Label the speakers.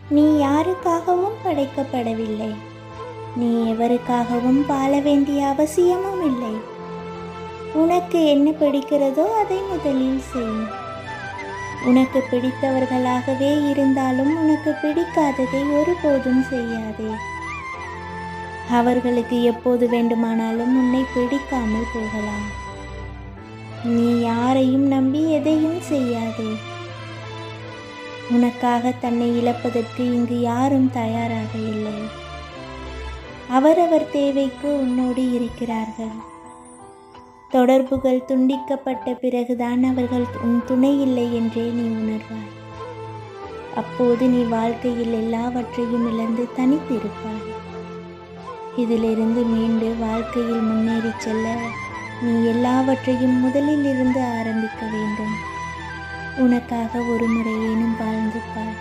Speaker 1: நீ யாருக்காகவும் படைக்கப்படவில்லை. நீ எவருக்காகவும் வாழ வேண்டிய அவசியமும் இல்லை. உனக்கு என்ன பிடிக்கிறதோ அதை முதலில் செய். உனக்கு பிடித்தவர்களாகவே இருந்தாலும் உனக்கு பிடிக்காததை ஒருபோதும் செய்யாதே. அவர்களுக்கு எப்போது வேண்டுமானாலும் உன்னை பிடிக்காமல் போகலாம். நீ யாரையும் நம்பி எதையும் செய்யாதே. உனக்காக தன்னை இழப்பதற்கு இங்கு யாரும் தயாராக இல்லை. அவரவர் தேவைக்கு உன்னோடு இருக்கிறார்கள். தொடர்புகள் துண்டிக்கப்பட்ட பிறகுதான் அவர்கள் உன் துணை இல்லை என்றே நீ உணர்வாய். அப்போது நீ வாழ்க்கையில் எல்லாவற்றையும் இழந்து தனித்திருப்பாய். இதிலிருந்து மீண்டு வாழ்க்கையில் முன்னேறி செல்ல நீ எல்லாவற்றையும் முதலில் இருந்து ஆரம்பிக்க வேண்டும். உனக்காக ஒரு முறையேனும் வாழ்ந்து பார்.